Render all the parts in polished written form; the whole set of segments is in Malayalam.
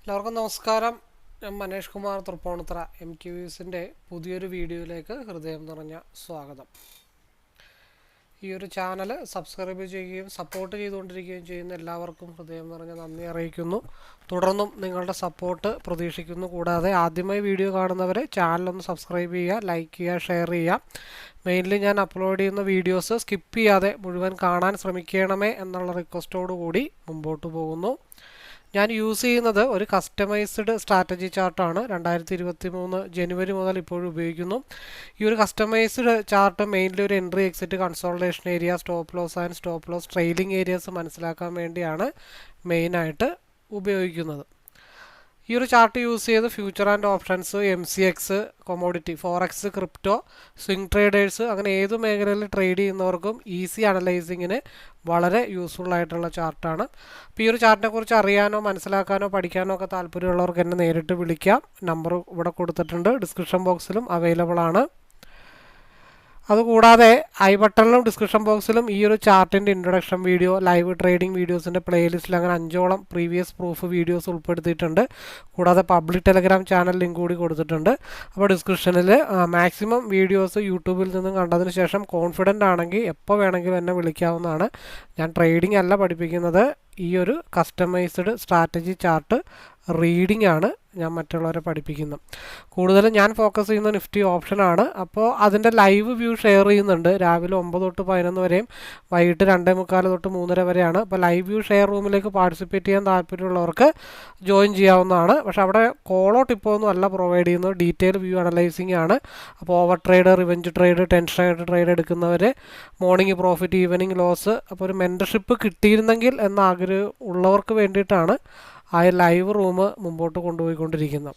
എല്ലാവർക്കും നമസ്കാരം. ഞാൻ മനേഷ് കുമാർ തൃപ്പൂണിത്തുറ MTVസിൻ്റെ പുതിയൊരു വീഡിയോയിലേക്ക് ഹൃദയം നിറഞ്ഞ സ്വാഗതം. ഈ ഒരു ചാനൽ സബ്സ്ക്രൈബ് ചെയ്യുകയും സപ്പോർട്ട് ചെയ്തുകൊണ്ടിരിക്കുകയും ചെയ്യുന്ന എല്ലാവർക്കും ഹൃദയം നിറഞ്ഞ നന്ദി അറിയിക്കുന്നു. തുടർന്നും നിങ്ങളുടെ സപ്പോർട്ട് പ്രതീക്ഷിക്കുന്നു. കൂടാതെ ആദ്യമായി വീഡിയോ കാണുന്നവരെ ചാനലൊന്ന് സബ്സ്ക്രൈബ് ചെയ്യുക, ലൈക്ക് ചെയ്യുക, ഷെയർ ചെയ്യുക. മെയിൻലി ഞാൻ അപ്ലോഡ് ചെയ്യുന്ന വീഡിയോസ് സ്കിപ്പ് ചെയ്യാതെ മുഴുവൻ കാണാൻ ശ്രമിക്കണമേ എന്നുള്ള റിക്വസ്റ്റോടു കൂടി മുമ്പോട്ട് പോകുന്നു. ഞാൻ യൂസ് ചെയ്യുന്നത് ഒരു കസ്റ്റമൈസ്ഡ് സ്ട്രാറ്റജി ചാർട്ടാണ്. 2023 ജനുവരി മുതൽ ഇപ്പോഴും ഉപയോഗിക്കുന്നു. ഈ ഒരു കസ്റ്റമൈസ്ഡ് ചാർട്ട് മെയിൻലി ഒരു entry, exit, consultation area, stop loss and stop loss trailing areas മനസ്സിലാക്കാൻ വേണ്ടിയാണ് മെയിനായിട്ട് ഉപയോഗിക്കുന്നത്. ഈ ഒരു ചാർട്ട് യൂസ് ചെയ്ത് future and options, MCX, commodity, forex, crypto, swing traders അങ്ങനെ ഏത് മേഖലയിൽ ട്രേഡ് ചെയ്യുന്നവർക്കും ഈസി അനലൈസിങ്ങിന് വളരെ യൂസ്ഫുൾ ആയിട്ടുള്ള ചാർട്ടാണ്. അപ്പോൾ ഈ ഒരു ചാർട്ടിനെ കുറിച്ച് അറിയാനോ മനസ്സിലാക്കാനോ പഠിക്കാനോ ഒക്കെ താല്പര്യമുള്ളവർക്ക് എന്നെ നേരിട്ട് വിളിക്കാം. നമ്പർ ഇവിടെ കൊടുത്തിട്ടുണ്ട്, ഡിസ്ക്രിപ്ഷൻ ബോക്സിലും അവൈലബിൾ ആണ്. അതുകൂടാതെ ഐ ബട്ടണിലും ഡിസ്ക്രിപ്ഷൻ ബോക്സിലും ഈ ഒരു ചാർട്ടിൻ്റെ ഇൻട്രൊഡക്ഷൻ വീഡിയോ, ലൈവ് ട്രേഡിംഗ് വീഡിയോസിൻ്റെ പ്ലേലിസ്റ്റിൽ അങ്ങനെ 5ഓളം പ്രീവിയസ് പ്രൂഫ് വീഡിയോസ് ഉൾപ്പെടുത്തിയിട്ടുണ്ട്. കൂടാതെ പബ്ലിക് ടെലഗ്രാം ചാനൽ ലിങ്ക് കൂടി കൊടുത്തിട്ടുണ്ട്. അപ്പോൾ ഡിസ്ക്രിപ്ഷനിൽ മാക്സിമം വീഡിയോസ് യൂട്യൂബിൽ നിന്നും കണ്ടതിന് ശേഷം കോൺഫിഡൻ്റ് ആണെങ്കിൽ എപ്പോൾ വേണമെങ്കിലും എന്നെ വിളിക്കാവുന്നതാണ്. ഞാൻ ട്രേഡിംഗ് അല്ല പഠിപ്പിക്കുന്നത്, ഈ ഒരു കസ്റ്റമൈസ്ഡ് സ്ട്രാറ്റജി ചാർട്ട് റീഡിംഗ് ആണ് ഞാൻ മറ്റുള്ളവരെ പഠിപ്പിക്കുന്നത്. കൂടുതലും ഞാൻ ഫോക്കസ് ചെയ്യുന്ന നിഫ്റ്റി ഓപ്ഷനാണ്. അപ്പോൾ അതിൻ്റെ ലൈവ് വ്യൂ ഷെയർ ചെയ്യുന്നുണ്ട്. രാവിലെ 9 തൊട്ട് 11 വരെയും വൈകിട്ട് 2:45 തൊട്ട് 3:30 വരെയാണ്. അപ്പോൾ ലൈവ് വ്യൂ ഷെയർ റൂമിലേക്ക് പാർട്ടിസിപ്പേറ്റ് ചെയ്യാൻ താല്പര്യമുള്ളവർക്ക് ജോയിൻ ചെയ്യാവുന്നതാണ്. പക്ഷേ അവിടെ കോളോ ടിപ്പോ ഒന്നും അല്ല പ്രൊവൈഡ് ചെയ്യുന്നത്, ഡീറ്റെയിൽ വ്യൂ അനലൈസിങ് ആണ്. അപ്പോൾ over trade, revenge trade, tension ആയിട്ട് ട്രേഡ് എടുക്കുന്നവർ, മോർണിംഗ് പ്രോഫിറ്റ്, ഈവനിങ് ലോസ്, അപ്പോൾ ഒരു മെൻറ്റർഷിപ്പ് കിട്ടിയിരുന്നെങ്കിൽ എന്ന ആഗ്രഹം ഉള്ളവർക്ക് വേണ്ടിയിട്ടാണ് ആ ലൈവ് റൂം മുമ്പോട്ട് കൊണ്ടുപോയിക്കൊണ്ടിരിക്കുന്നത്.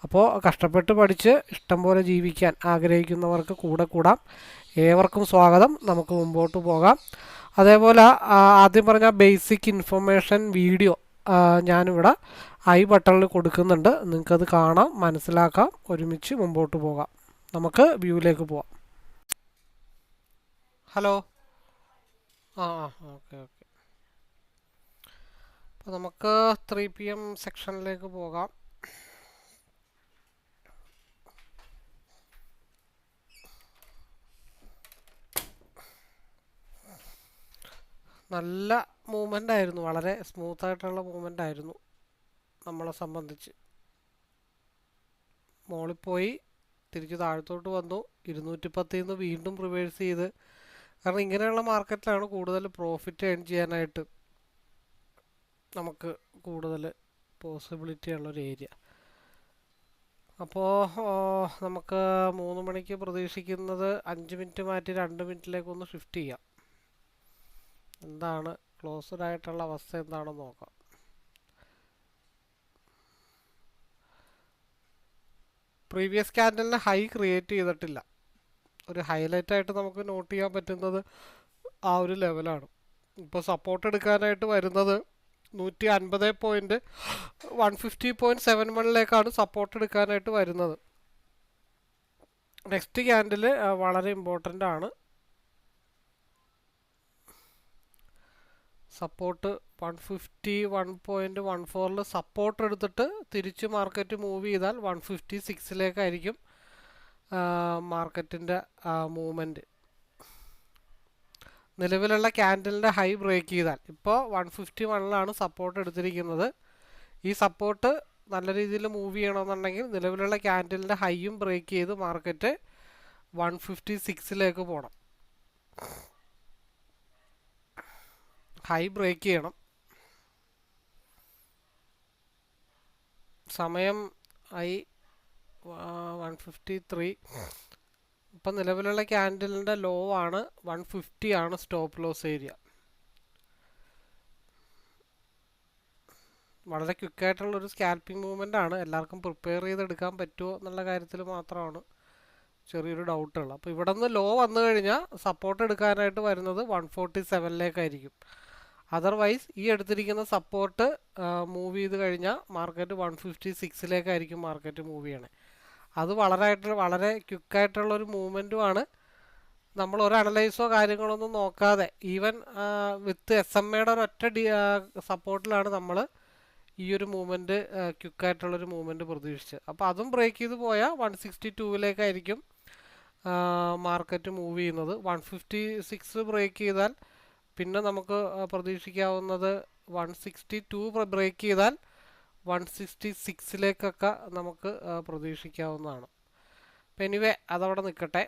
അപ്പോൾ കഷ്ടപ്പെട്ട് പഠിച്ച് ഇഷ്ടം പോലെ ജീവിക്കാൻ ആഗ്രഹിക്കുന്നവർക്ക് കൂടെ കൂടാം. ഏവർക്കും സ്വാഗതം. നമുക്ക് മുമ്പോട്ട് പോകാം. അതേപോലെ ആദ്യം പറഞ്ഞ ബേസിക് ഇൻഫർമേഷൻ വീഡിയോ ഞാനിവിടെ ഐ ബട്ടണിൽ കൊടുക്കുന്നുണ്ട്. നിങ്ങൾക്കത് കാണാം, മനസ്സിലാക്കാം, ഒരുമിച്ച് മുമ്പോട്ട് പോകാം. നമുക്ക് വ്യൂവിലേക്ക് പോവാം. ഹലോ. ഓക്കെ. അപ്പോൾ നമുക്ക് 3 PM സെക്ഷനിലേക്ക് പോകാം. നല്ല മൂവ്മെൻ്റ് ആയിരുന്നു, വളരെ സ്മൂത്തായിട്ടുള്ള മൂവ്മെൻ്റ് ആയിരുന്നു നമ്മളെ സംബന്ധിച്ച്. മോളിൽ പോയി തിരിച്ച് താഴത്തോട്ട് വന്നു, 210 നിന്ന് വീണ്ടും റിവേഴ്സ് ചെയ്ത്. കാരണം ഇങ്ങനെയുള്ള മാർക്കറ്റിലാണ് കൂടുതൽ പ്രോഫിറ്റ് ഏൺ ചെയ്യാനായിട്ട് നമുക്ക് കൂടുതൽ പോസിബിലിറ്റി ഉള്ളൊരു ഏരിയ. അപ്പോൾ നമുക്ക് 3 മണിക്ക് പ്രതീക്ഷിക്കുന്നത് 5 മിനിറ്റ് മാറ്റി 2 മിനിറ്റിലേക്കൊന്ന് ഷിഫ്റ്റ് ചെയ്യാം. എന്താണ് ക്ലോസ്ഡ് ആയിട്ടുള്ള അവസ്ഥ എന്താണെന്ന് നോക്കാം. പ്രീവിയസ് ക്യാൻഡലിന് ഹൈ ക്രിയേറ്റ് ചെയ്തിട്ടില്ല. ഒരു ഹൈലൈറ്റ് ആയിട്ട് നമുക്ക് നോട്ട് ചെയ്യാൻ പറ്റുന്നത് ആ ഒരു ലെവലാണ്. ഇപ്പോൾ സപ്പോർട്ട് എടുക്കാനായിട്ട് വരുന്നത് 150.71 സപ്പോർട്ട് എടുക്കാനായിട്ട് വരുന്നത്. നെക്സ്റ്റ് ക്യാൻഡിൽ വളരെ ഇമ്പോർട്ടൻ്റ് ആണ്. സപ്പോർട്ട് 151.14 സപ്പോർട്ട് എടുത്തിട്ട് തിരിച്ച് മാർക്കറ്റ് മൂവ് ചെയ്താൽ 156 മാർക്കറ്റിൻ്റെ മൂവ്മെൻറ്റ്. നിലവിലുള്ള ക്യാൻഡലിൻ്റെ ഹൈ ബ്രേക്ക് ചെയ്താൽ, ഇപ്പോൾ 151 സപ്പോർട്ട് എടുത്തിരിക്കുന്നത്. ഈ സപ്പോർട്ട് നല്ല രീതിയിൽ മൂവ് ചെയ്യണമെന്നുണ്ടെങ്കിൽ നിലവിലുള്ള ക്യാൻഡലിൻ്റെ ഹൈയും ബ്രേക്ക് ചെയ്ത് മാർക്കറ്റ് 156 പോകണം. ഹൈ ബ്രേക്ക് ചെയ്യണം. സമയം 153. ഇപ്പം നിലവിലുള്ള ക്യാൻഡലിൻ്റെ ലോ ആണ് 150 ആണ് സ്റ്റോപ്പ് ലോസ് ഏരിയ. വളരെ ക്വിക്കായിട്ടുള്ളൊരു സ്കാൽപ്പിംഗ് മൂവ്മെൻ്റ് ആണ്. എല്ലാവർക്കും പ്രിപ്പയർ ചെയ്തെടുക്കാൻ പറ്റുമോ എന്നുള്ള കാര്യത്തിൽ മാത്രമാണ് ചെറിയൊരു ഡൗട്ടുള്ളത്. അപ്പോൾ ഇവിടെ നിന്ന് ലോ വന്നു കഴിഞ്ഞാൽ സപ്പോർട്ട് എടുക്കാനായിട്ട് വരുന്നത് 147 അതർവൈസ് ഈ എടുത്തിരിക്കുന്ന സപ്പോർട്ട് മൂവ് ചെയ്ത് കഴിഞ്ഞാൽ മാർക്കറ്റ് 156 മാർക്കറ്റ് മൂവ് ചെയ്യണേ. അത് വളരെ ക്വിക്കായിട്ടുള്ളൊരു മൂവ്മെൻറ്റുമാണ്. നമ്മൾ ഒരു അനലൈസോ കാര്യങ്ങളൊന്നും നോക്കാതെ ഈവൻ വിത്ത് SMA ഒരൊറ്റ സപ്പോർട്ടിലാണ് നമ്മൾ ഈ ഒരു മൂവ്മെൻറ്റ് ക്വിക്കായിട്ടുള്ളൊരു മൂവ്മെൻറ്റ് പ്രതീക്ഷിച്ച്. അപ്പോൾ അതും ബ്രേക്ക് ചെയ്ത് പോയാൽ 162-ലേക്കായിരിക്കും മാർക്കറ്റ് മൂവ് ചെയ്യുന്നത്. 156 ബ്രേക്ക് ചെയ്താൽ പിന്നെ നമുക്ക് പ്രതീക്ഷിക്കാവുന്നത് 162 ബ്രേക്ക് ചെയ്താൽ 166-ലേക്കൊക്കെ നമുക്ക് പ്രതീക്ഷിക്കാവുന്നതാണ്. അപ്പം എനിവേ അതവിടെ നിൽക്കട്ടെ.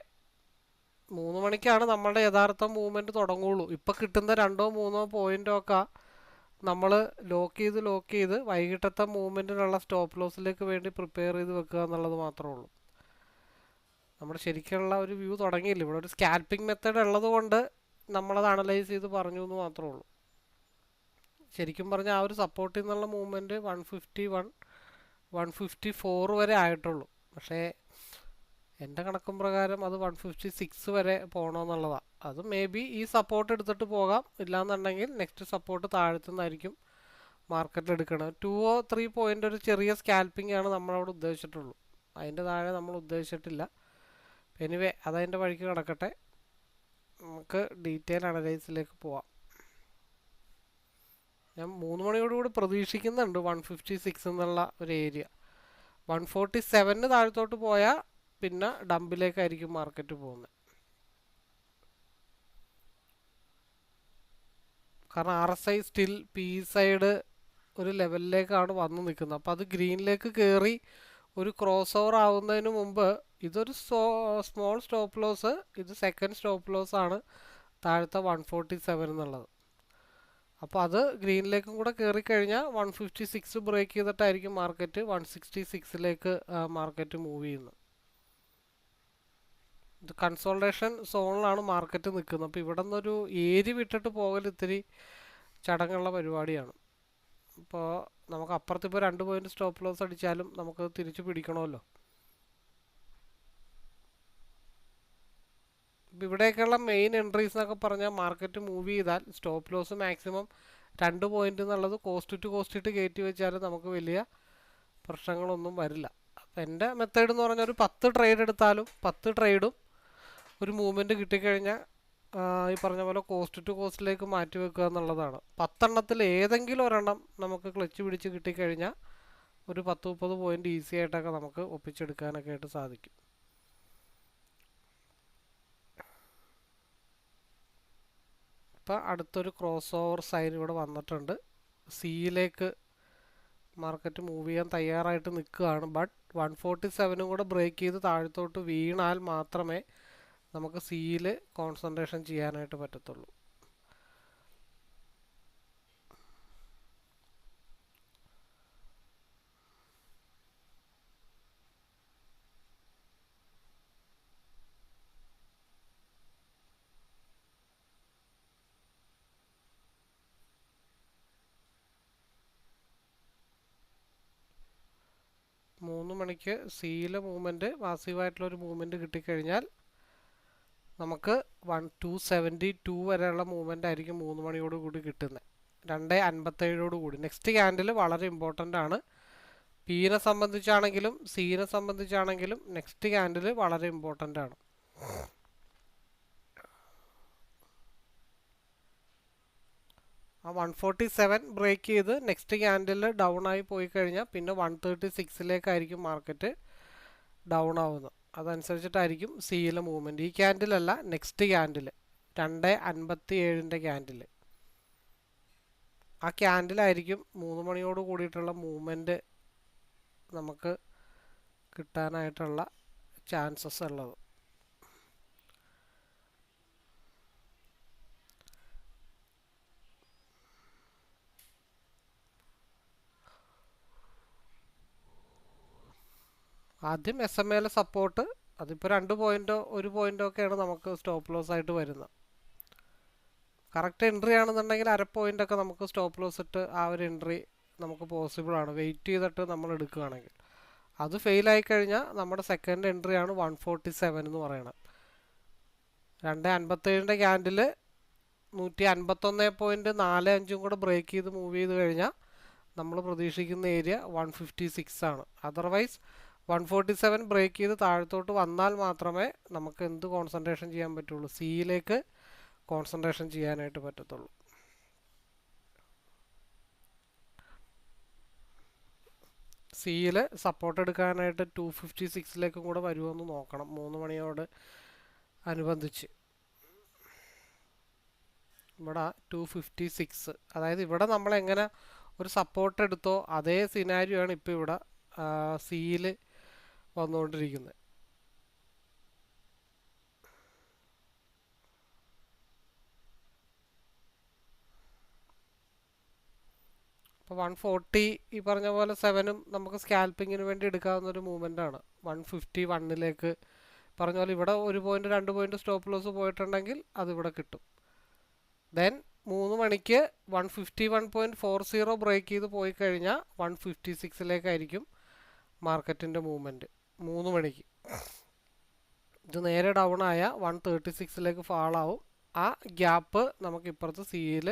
3 മണിക്കാണ് നമ്മളുടെ യഥാർത്ഥ മൂവ്മെൻറ്റ് തുടങ്ങുള്ളൂ. ഇപ്പം കിട്ടുന്ന 2-3 പോയിൻ്റോ ഒക്കെ നമ്മൾ ലോക്ക് ചെയ്ത് വൈകിട്ടത്തെ മൂവ്മെൻറ്റിനുള്ള സ്റ്റോപ്പ് ലോസിലേക്ക് വേണ്ടി പ്രിപ്പയർ ചെയ്ത് വെക്കുക എന്നുള്ളത് മാത്രമേ ഉള്ളൂ. നമ്മുടെ ശരിക്കുള്ള ഒരു വ്യൂ തുടങ്ങിയില്ല. ഇവിടെ ഒരു സ്കാൽപ്പിംഗ് മെത്തേഡ് ഉള്ളത് കൊണ്ട് നമ്മളത് അനലൈസ് ചെയ്ത് പറഞ്ഞു എന്ന് മാത്രമേ ഉള്ളൂ. ശരിക്കും പറഞ്ഞാൽ ആ ഒരു സപ്പോർട്ടിൽ നിന്നുള്ള മൂവ്മെൻറ്റ് 154 വരെ ആയിട്ടുള്ളൂ. പക്ഷേ എൻ്റെ കണക്കും പ്രകാരം അത് 156 വരെ പോകണമെന്നുള്ളതാണ്. അത് മേ ബി ഈ സപ്പോർട്ട് എടുത്തിട്ട് പോകാം. ഇല്ലാന്നുണ്ടെങ്കിൽ നെക്സ്റ്റ് സപ്പോർട്ട് താഴത്തുനിന്നായിരിക്കും മാർക്കറ്റിൽ എടുക്കണം. 2-3 പോയിൻ്റ് ഒരു ചെറിയ സ്കാൽപ്പിംഗ് ആണ് നമ്മളവിടെ ഉദ്ദേശിച്ചിട്ടുള്ളൂ. അതിൻ്റെ താഴെ നമ്മൾ ഉദ്ദേശിച്ചിട്ടില്ല. എനിവേ അതതിൻ്റെ വഴിക്ക് കിടക്കട്ടെ. നമുക്ക് ഡീറ്റെയിൽ അനലൈസിലേക്ക് പോവാം. ഞാൻ 3 മണിയോടുകൂടി പ്രതീക്ഷിക്കുന്നുണ്ട് 156 എന്നുള്ള ഒരു ഏരിയ. 147 താഴത്തോട്ട് പോയാൽ പിന്നെ ഡംപിലേക്കായിരിക്കും മാർക്കറ്റ് പോകുന്നത്. കാരണം RSI സ്റ്റിൽ പി സൈഡ് ഒരു ലെവലിലേക്കാണ് വന്ന് നിൽക്കുന്നത്. അപ്പോൾ അത് ഗ്രീനിലേക്ക് കയറി ഒരു ക്രോസ് ഓവർ ആവുന്നതിന് മുമ്പ് ഇതൊരു സ്മോൾ സ്റ്റോപ്പ് ലോസ്, ഇത് സെക്കൻഡ് സ്റ്റോപ്പ് ലോസ് ആണ് താഴത്തെ 147 എന്നുള്ളത്. അപ്പോൾ അത് ഗ്രീനിലേക്കും കൂടെ കയറി കഴിഞ്ഞാൽ 156 ബ്രേക്ക് ചെയ്തിട്ടായിരിക്കും മാർക്കറ്റ് 166-ലേക്ക് മാർക്കറ്റ് മൂവ് ചെയ്യുന്നത്. ഇത് കൺസോൾട്ടേഷൻ സോണിലാണ് മാർക്കറ്റ് നിൽക്കുന്നത്. അപ്പോൾ ഇവിടെ നിന്നൊരു ഏരി വിട്ടിട്ട് പോകൽ ഇത്തിരി ചടങ്ങുള്ള പരിപാടിയാണ്. അപ്പോൾ നമുക്ക് അപ്പുറത്തിപ്പോൾ 2 പോയിൻ്റ് സ്റ്റോപ്പ് ലോസ് അടിച്ചാലും നമുക്ക് തിരിച്ച് പിടിക്കണമല്ലോ. ഇപ്പം ഇവിടേക്കുള്ള മെയിൻ എൻട്രീസ് എന്നൊക്കെ പറഞ്ഞാൽ മാർക്കറ്റ് മൂവ് ചെയ്താൽ സ്റ്റോപ്പ് ലോസ് മാക്സിമം 2 പോയിൻ്റ് എന്നുള്ളത് കോസ്റ്റ് ടു കോസ്റ്റ് കയറ്റി വെച്ചാൽ നമുക്ക് വലിയ പ്രശ്നങ്ങളൊന്നും വരില്ല. അപ്പം എൻ്റെ മെത്തേഡ് എന്ന് പറഞ്ഞാൽ ഒരു 10 ട്രേഡ് എടുത്താലും 10 ട്രേഡും ഒരു മൂവ്മെൻറ്റ് കിട്ടിക്കഴിഞ്ഞാൽ ഈ പറഞ്ഞ പോലെ കോസ്റ്റ് ടു കോസ്റ്റിലേക്ക് മാറ്റി വെക്കുക എന്നുള്ളതാണ്. 10 എണ്ണത്തിൽ ഏതെങ്കിലും ഒരെണ്ണം നമുക്ക് ക്ലച്ച് പിടിച്ച് കിട്ടിക്കഴിഞ്ഞാൽ ഒരു 10-30 പോയിൻ്റ് ഈസി ആയിട്ടൊക്കെ നമുക്ക് ഒപ്പിച്ചെടുക്കാനൊക്കെ ആയിട്ട് സാധിക്കും. ഇപ്പം അടുത്തൊരു ക്രോസ് ഓവർ സൈൻ ഇവിടെ വന്നിട്ടുണ്ട്. സിയിലേക്ക് മാർക്കറ്റ് മൂവ് ചെയ്യാൻ തയ്യാറായിട്ട് നിൽക്കുകയാണ്. ബട്ട് 147 കൂടെ ബ്രേക്ക് ചെയ്ത് താഴത്തോട്ട് വീണാൽ മാത്രമേ നമുക്ക് സിയിൽ കോൺസെൻട്രേഷൻ ചെയ്യാനായിട്ട് പറ്റത്തുള്ളൂ. മൂന്ന് മണിക്ക് സിയിലെ മൂവ്മെൻറ്റ് മാസീവായിട്ടുള്ളൊരു മൂവ്മെൻറ്റ് കിട്ടിക്കഴിഞ്ഞാൽ നമുക്ക് 272 വരെയുള്ള മൂവ്മെൻ്റ് ആയിരിക്കും 3 മണിയോട് കൂടി കിട്ടുന്നത്. 2:57 കൂടി. നെക്സ്റ്റ് ക്യാൻഡിൽ വളരെ ഇമ്പോർട്ടൻ്റ് ആണ്. പിനെ സംബന്ധിച്ചാണെങ്കിലും സിനെ സംബന്ധിച്ചാണെങ്കിലും നെക്സ്റ്റ് ക്യാൻഡിൽ വളരെ ഇമ്പോർട്ടൻ്റ് ആണ്. ആ 147 ബ്രേക്ക് ചെയ്ത് നെക്സ്റ്റ് ക്യാൻഡിൽ ഡൗൺ ആയി പോയി കഴിഞ്ഞാൽ പിന്നെ 136-ലേക്കായിരിക്കും മാർക്കറ്റ് ഡൗൺ ആവുന്നത്. അതനുസരിച്ചിട്ടായിരിക്കും സിയിലെ മൂവ്മെൻറ്റ്. ഈ ക്യാൻഡിലല്ല, നെക്സ്റ്റ് ക്യാൻഡിൽ 2:57 ക്യാൻഡിൽ. ആ ക്യാൻഡിലായിരിക്കും 3 മണിയോട് കൂടിയിട്ടുള്ള മൂവ്മെൻറ്റ് നമുക്ക് കിട്ടാനായിട്ടുള്ള ചാൻസസ് ഉള്ളത്. ആദ്യം SMA സപ്പോർട്ട്, അതിപ്പോൾ 2 പോയിൻ്റോ 1 പോയിൻ്റോ ഒക്കെയാണ് നമുക്ക് സ്റ്റോപ്പ് ലോസ് ആയിട്ട് വരുന്നത്. കറക്റ്റ് എൻട്രി ആണെന്നുണ്ടെങ്കിൽ 1/2 പോയിൻ്റൊക്കെ നമുക്ക് സ്റ്റോപ്പ് ലോസ് ഇട്ട് ആ ഒരു എൻട്രി നമുക്ക് പോസിബിളാണ്, വെയിറ്റ് ചെയ്തിട്ട് നമ്മൾ എടുക്കുകയാണെങ്കിൽ. അത് ഫെയിലായി കഴിഞ്ഞാൽ നമ്മുടെ സെക്കൻഡ് എൻട്രിയാണ് 147 എന്ന് പറയുന്നത്. 2:57 ക്യാൻഡിൽ 151.45 കൂടെ ബ്രേക്ക് ചെയ്ത് മൂവ് ചെയ്ത് കഴിഞ്ഞാൽ നമ്മൾ പ്രതീക്ഷിക്കുന്ന ഏരിയ 156 ആണ്. അതർവൈസ് 147 ബ്രേക്ക് ചെയ്ത് താഴത്തോട്ട് വന്നാൽ മാത്രമേ നമുക്ക് എന്ത് കോൺസെൻട്രേഷൻ ചെയ്യാൻ പറ്റുള്ളൂ, സിയിലേക്ക് കോൺസെൻട്രേഷൻ ചെയ്യാനായിട്ട് പറ്റത്തുള്ളൂ. സിയിൽ സപ്പോർട്ട് എടുക്കാനായിട്ട് 256 കൂടെ വരുമെന്ന് നോക്കണം 3 മണിയോട് അനുബന്ധിച്ച്. ഇവിടെ 256, അതായത് ഇവിടെ നമ്മൾ എങ്ങനെ ഒരു സപ്പോർട്ട് എടുത്തോ അതേ സിനാരിയോ ആണ് ഇപ്പോൾ ഇവിടെ സിയിൽ വന്നുകൊണ്ടിരിക്കുന്നത്. അപ്പോൾ 140 ഈ പറഞ്ഞ പോലെ 7ഉം നമുക്ക് സ്കാൽപ്പിങ്ങിന് വേണ്ടി എടുക്കാവുന്ന ഒരു മൂവ്മെൻ്റ് ആണ്. 151 പറഞ്ഞ പോലെ ഇവിടെ 1 പോയിന്റ് 2 പോയിന്റ് സ്റ്റോപ്പ് ലോസ് പോയിട്ടുണ്ടെങ്കിൽ അതിവിടെ കിട്ടും. ദെൻ 3 മണിക്ക് 151.40 ബ്രേക്ക് ചെയ്ത് പോയി കഴിഞ്ഞാൽ 156 മാർക്കറ്റിൻ്റെ മൂവ്മെൻറ്റ് 3 മണിക്ക്. ഇത് നേരെ ഡൗൺ ആയ 136 ഫാളാവും. ആ ഗ്യാപ്പ് നമുക്ക് ഇപ്പുറത്ത് സിയിൽ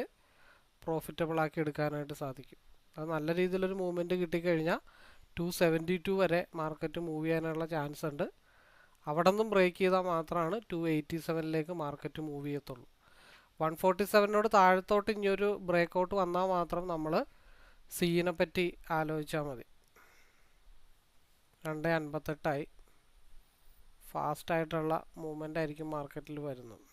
പ്രോഫിറ്റബിൾ ആക്കി എടുക്കാനായിട്ട് സാധിക്കും. അത് നല്ല രീതിയിലൊരു മൂവ്മെൻറ്റ് കിട്ടിക്കഴിഞ്ഞാൽ 272 വരെ മാർക്കറ്റ് മൂവ് ചെയ്യാനുള്ള ചാൻസ് ഉണ്ട്. അവിടെ നിന്നും ബ്രേക്ക് ചെയ്താൽ മാത്രമാണ് 287 മാർക്കറ്റ് മൂവ് ചെയ്യത്തുള്ളൂ. 147 താഴത്തോട്ട് ഇനിയൊരു ബ്രേക്ക് ഔട്ട് വന്നാൽ മാത്രം നമ്മൾ സിയിനെ പറ്റി ആലോചിച്ചാൽ മതി. 2.58 ഫാസ്റ്റായിട്ടുള്ള മൂവ്മെൻ്റ് ആയിരിക്കും മാർക്കറ്റിൽ വരുന്നത്.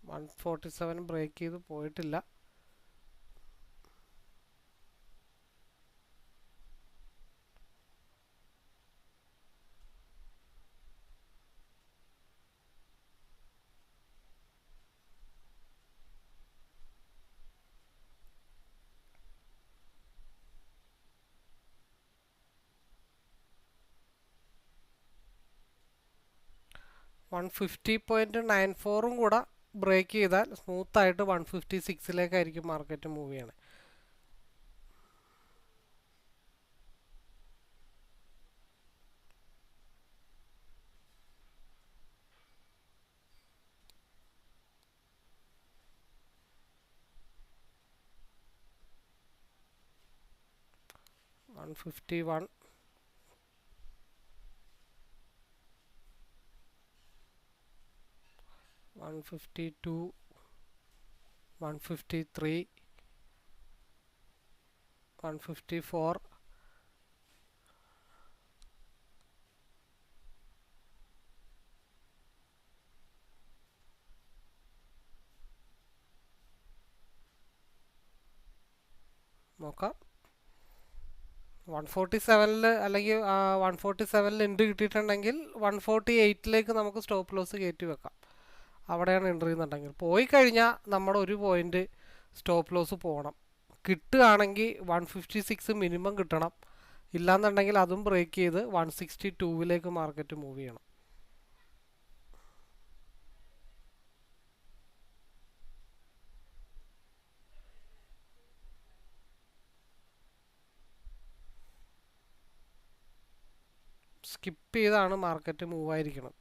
വൺ 47 ബ്രേക്ക് ചെയ്ത് പോയിട്ടില്ല. വൺ 50.94 കൂടെ ബ്രേക്ക് ചെയ്താൽ സ്മൂത്തായിട്ട് 156 മാർക്കറ്റ് മൂവ് ചെയ്യണേ. വൺ 51, 152, 153, 154, നോക്കാം. 147 അല്ലെങ്കിൽ 147 എൻട്രി കിട്ടിയിട്ടുണ്ടെങ്കിൽ 148 നമുക്ക് സ്റ്റോപ്പ് ലോസ് കയറ്റി വെക്കാം. അവിടെയാണ് എൻട്രി ചെയ്യുന്നുണ്ടെങ്കിൽ. പോയി കഴിഞ്ഞാൽ നമ്മുടെ ഒരു പോയിന്റ് സ്റ്റോപ്പ് ലോസ് പോകണം. കിട്ടുകയാണെങ്കിൽ 156 മിനിമം കിട്ടണം. ഇല്ലാന്നുണ്ടെങ്കിൽ അതും ബ്രേക്ക് ചെയ്ത് 162 മാർക്കറ്റ് മൂവ് ചെയ്യണം. സ്കിപ്പ് ചെയ്താണ് മാർക്കറ്റ് മൂവ് ആയിരിക്കുന്നത്.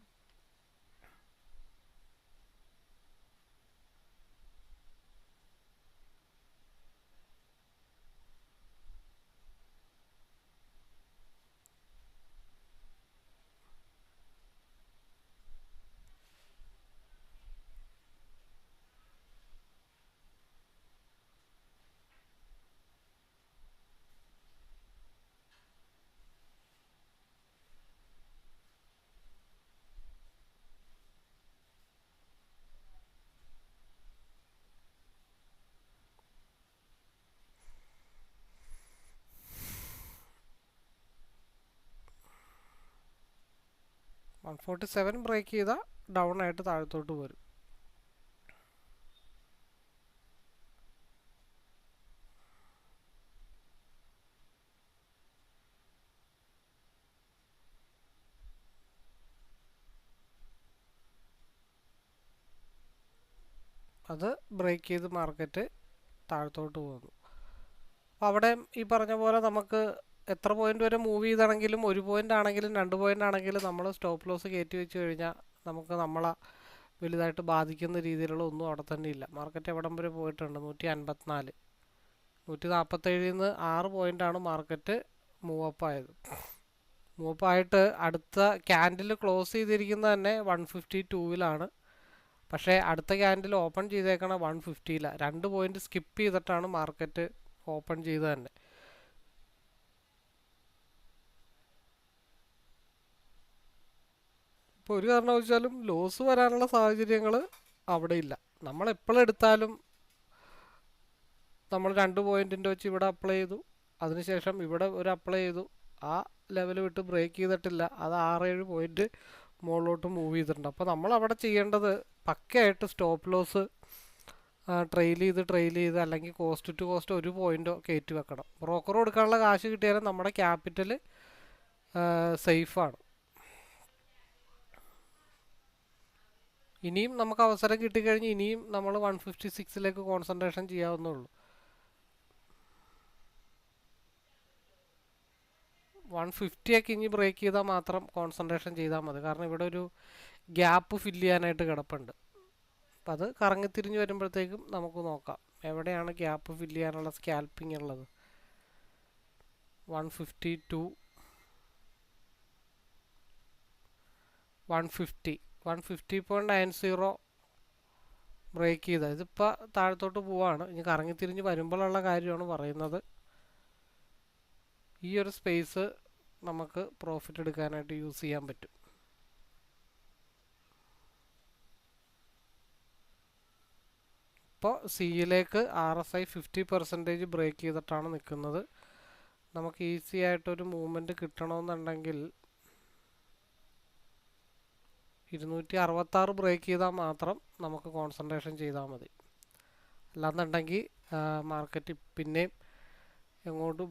വൺ 47 ബ്രേക്ക് ചെയ്താൽ ഡൗൺ ആയിട്ട് താഴത്തോട്ട് വരും. അത് ബ്രേക്ക് ചെയ്ത് മാർക്കറ്റ് താഴത്തോട്ട് പോകുന്നു. അപ്പോൾ അവിടെ ഈ പറഞ്ഞ പോലെ നമുക്ക് എത്ര പോയിന്റ് വരെ മൂവ് ചെയ്താണെങ്കിലും 1 പോയിന്റ് ആണെങ്കിലും 2 പോയിന്റ് ആണെങ്കിലും നമ്മൾ സ്റ്റോപ്പ് ലോസ് കയറ്റി വെച്ച് കഴിഞ്ഞാൽ നമുക്ക് നമ്മളെ വലുതായിട്ട് ബാധിക്കുന്ന രീതിയിലുള്ള ഒന്നും അവിടെ തന്നെ ഇല്ല. മാർക്കറ്റ് എവിടം വരെ പോയിട്ടുണ്ട്? 154, 147 നിന്ന് 6 പോയിൻ്റാണ് മാർക്കറ്റ് മൂവപ്പ് ആയത്. മൂവപ്പ് ആയിട്ട് അടുത്ത ക്യാൻഡിൽ ക്ലോസ് ചെയ്തിരിക്കുന്നത് തന്നെ 152-ലാണ്. പക്ഷേ അടുത്ത ക്യാൻഡിൽ ഓപ്പൺ ചെയ്തേക്കണ 150-ലാണ്. 2 പോയിൻ്റ് സ്കിപ്പ് ചെയ്തിട്ടാണ് മാർക്കറ്റ് ഓപ്പൺ ചെയ്തത് തന്നെ. ഇപ്പോൾ ഒരു കാരണവശാലും ലോസ് വരാനുള്ള സാഹചര്യങ്ങൾ അവിടെ ഇല്ല. നമ്മൾ എപ്പോഴെടുത്താലും നമ്മൾ 2 പോയിൻറ്റിൻ്റെ വെച്ച് ഇവിടെ അപ്ലൈ ചെയ്തു, അതിനുശേഷം ഇവിടെ ഒരു അപ്ലൈ ചെയ്തു, ആ ലെവൽ വിട്ട് ബ്രേക്ക് ചെയ്തിട്ടില്ല, അത് 6-7 പോയിൻറ്റ് മുകളിലോട്ട് മൂവ് ചെയ്തിട്ടുണ്ട്. അപ്പോൾ നമ്മൾ അവിടെ ചെയ്യേണ്ടത് പക്കയായിട്ട് സ്റ്റോപ്പ് ലോസ് ട്രെയിൽ ചെയ്ത് അല്ലെങ്കിൽ കോസ്റ്റ് ടു കോസ്റ്റ് 1 പോയിൻറ്റോ കയറ്റി വെക്കണം. ബ്രോക്കർ കൊടുക്കാനുള്ള കാശ് കിട്ടിയാലും നമ്മുടെ ക്യാപിറ്റൽ സേഫാണ്. ഇനിയും നമുക്ക് അവസരം കിട്ടിക്കഴിഞ്ഞ് ഇനിയും നമ്മൾ 156-ലേക്ക് കോൺസെൻട്രേഷൻ ചെയ്യാവുന്നുള്ളൂ. 150-ഒക്കെ ഇനി ബ്രേക്ക് ചെയ്താൽ മാത്രം കോൺസെൻട്രേഷൻ ചെയ്താൽ മതി. കാരണം ഇവിടെ ഒരു ഗ്യാപ്പ് ഫില്ല് ചെയ്യാനായിട്ട് കിടപ്പുണ്ട്. അപ്പം അത് കറങ്ങിത്തിരിഞ്ഞ് വരുമ്പോഴത്തേക്കും നമുക്ക് നോക്കാം എവിടെയാണ് ഗ്യാപ്പ് ഫില്ല് ചെയ്യാനുള്ള സ്കാൽപ്പിംഗ് ഉള്ളത്. 152, 150, 150.90 ബ്രേക്ക് ചെയ്ത ഇതിപ്പോൾ താഴത്തോട്ട് പോവാണ്. ഇനി കറങ്ങിത്തിരിഞ്ഞ് വരുമ്പോഴുള്ള കാര്യമാണ് പറയുന്നത്. ഈ ഒരു സ്പേസ് നമുക്ക് പ്രോഫിറ്റ് എടുക്കാനായിട്ട് യൂസ് ചെയ്യാൻ പറ്റും. ഇപ്പോൾ സിയിലേക്ക് RSI 50% ബ്രേക്ക് ചെയ്തിട്ടാണ് നിൽക്കുന്നത്. നമുക്ക് ഈസി ആയിട്ടൊരു മൂവ്മെൻറ്റ് കിട്ടണമെന്നുണ്ടെങ്കിൽ 266 ബ്രേക്ക് ചെയ്താൽ മാത്രം നമുക്ക് കോൺസെൻട്രേഷൻ ചെയ്താൽ മതി. അല്ലാന്നുണ്ടെങ്കിൽ മാർക്കറ്റ് പിന്നെയും എങ്ങോട്ട്